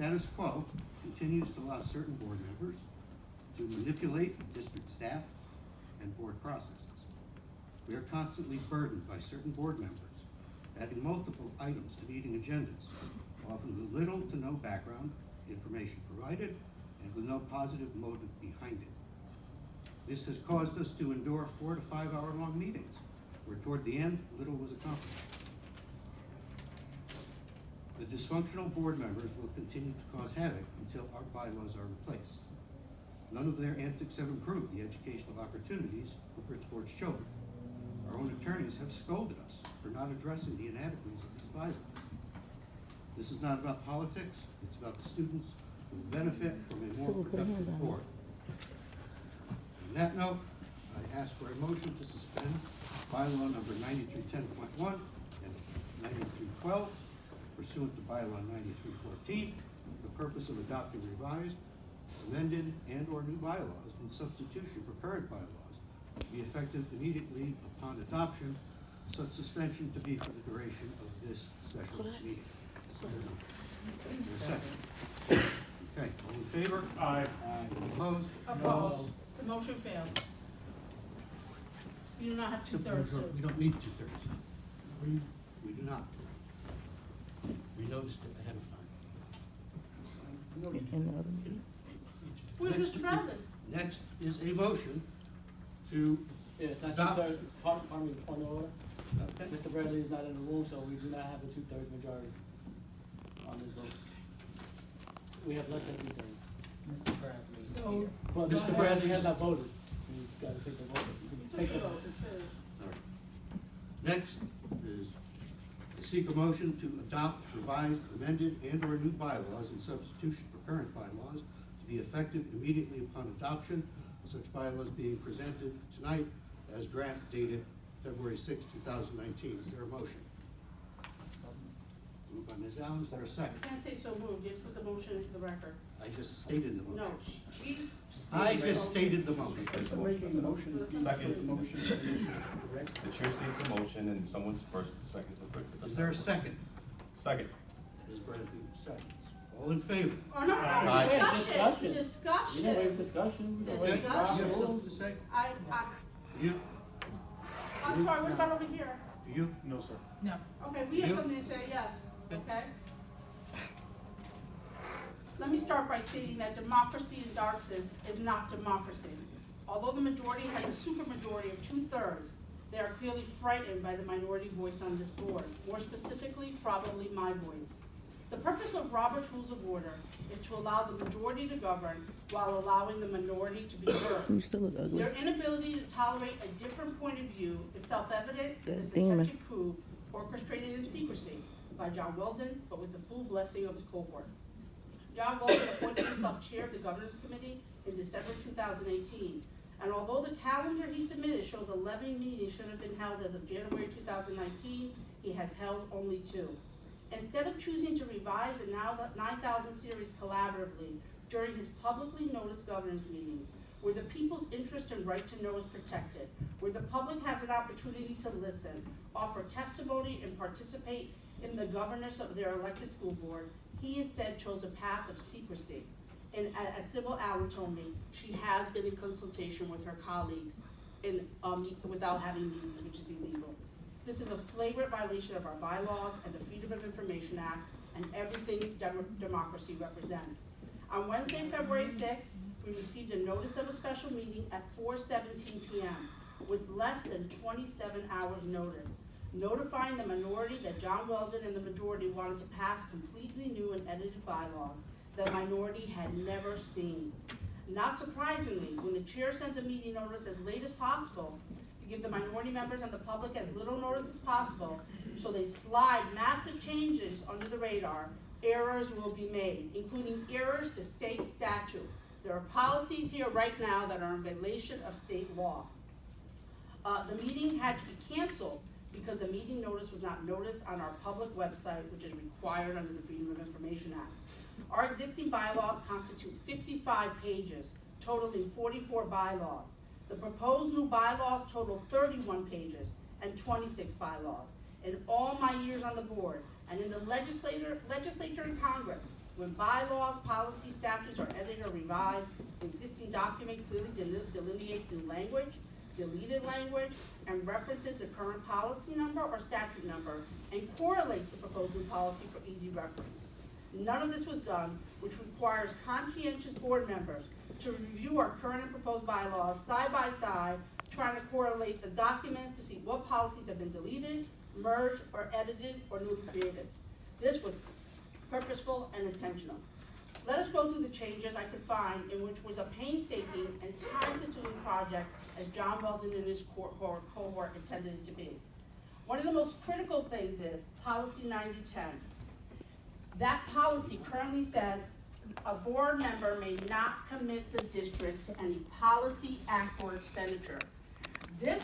status quo continues to allow certain board members to manipulate district staff and board processes. We are constantly burdened by certain board members adding multiple items to meeting agendas, often with little to no background information provided and with no positive motive behind it. This has caused us to endure 4 to 5 hour long meetings, where toward the end, little was accomplished. The dysfunctional board members will continue to cause havoc until our bylaws are replaced. None of their antics have improved the educational opportunities for Bridgeport's children. Our own attorneys have scolded us for not addressing the inadequacies of these bylaws. This is not about politics, it's about the students who will benefit from a more productive board. On that note, I ask for a motion to suspend bylaw number 9310.1 and 9312 pursuant to bylaw 9314 for the purpose of adopting revised, amended, and or new bylaws in substitution for current bylaws to be effective immediately upon adoption, such suspension to be for the duration of this special meeting. Second. Okay, all in favor? Aye. Opposed? Opposed. The motion fails. You do not have two-thirds. We don't need 2/3. We do not. We noticed it ahead of time. In the other meeting? Where's Next- Mr. Bradley? Next is a motion to Yeah, it's not adopt. two-thirds, pardon me, point of order. Okay. Mr. Bradley is not in the room, so we do not have a two-thirds majority on this vote. We have less than two-thirds. Mr. Bradley is So- here. Well, Mr. Mr. Bradley has not voted. You've got to take the vote. You can take the vote. All right. Next is to seek a motion to adopt revised, amended, and or new bylaws in substitution for current bylaws to be effective immediately upon adoption, such bylaws being presented tonight as draft dated February 6, 2019. Is there a motion? Moved by Ms. Allen, is there a You second? can't say so moved, you have to put the motion into the record. I just stated the motion. No, she's. I just stated the motion. Making the motion. Second. The motion. The chair states the motion and someone's first, second, so first. Is there a second? Second. Ms. Bradley seconds. All in favor? Oh, no, Aye. discussion, You didn't discussion. waive discussion. We don't Okay, waive you Discussion. have something to say? You? I'm sorry, what about over here? Do you? No, sir. No. Okay, we have You? something to say, yes, okay? Let me start by stating that democracy in Darksville is not democracy. Although the majority has a supermajority of 2/3, they are clearly frightened by the minority voice on this board, more specifically, probably my voice. The purpose of Robert's Rules of Order is to allow the majority to govern while allowing the minority to be heard. You still look ugly. Their inability to tolerate a different point of view is self-evident in That this demon. executive coup orchestrated in secrecy by John Weldon, but with the full blessing of his cohort. John Weldon appointed himself chair of the Governance Committee in December 2018, and although the calendar he submitted shows 11 meetings should have been held as of January 2019, he has held only 2. Instead of choosing to revise the now 9,000 series collaboratively during his publicly noticed governance meetings, where the people's interest and right to know is protected, where the public has an opportunity to listen, offer testimony, and participate in the governance of their elected school board, he instead chose a path of secrecy. And as Sybil Allen told me, she has been in consultation with her colleagues without having meetings, which is illegal. This is a flagrant violation of our bylaws and the Freedom of Information Act and everything democracy represents. On Wednesday, February 6th, we received a notice of a special meeting at 4:17 p.m. with less than 27 hours notice, notifying the minority that John Weldon and the majority wanted to pass completely new and edited bylaws the minority had never seen. Not surprisingly, when the chair sends a meeting notice as late as possible to give the minority members and the public as little notice as possible, so they slide massive changes under the radar, errors will be made, including errors to state statute. There are policies here right now that are in violation of state law. The meeting had to be canceled because the meeting notice was not noticed on our public website, which is required under the Freedom of Information Act. Our existing bylaws constitute 55 pages, totaling 44 bylaws. The proposed new bylaws total 31 pages and 26 bylaws. In all my years on the board and in the legislature and Congress, When bylaws, policies, statutes are edited or revised, the existing document clearly delineates new language, deleted language, and references the current policy number or statute number, and correlates the proposed new policy for easy reference. None of this was done, which requires conscientious board members to review our current and proposed bylaws side by side, trying to correlate the documents to see what policies have been deleted, merged, or edited, or newly created. This was purposeful and intentional. Let us go through the changes I could find in which was a painstaking and time-consuming project as John Weldon and his cohort intended it to be. One of the most critical things is policy 9010. That policy currently says a board member may not commit the district to any policy, act, or expenditure. This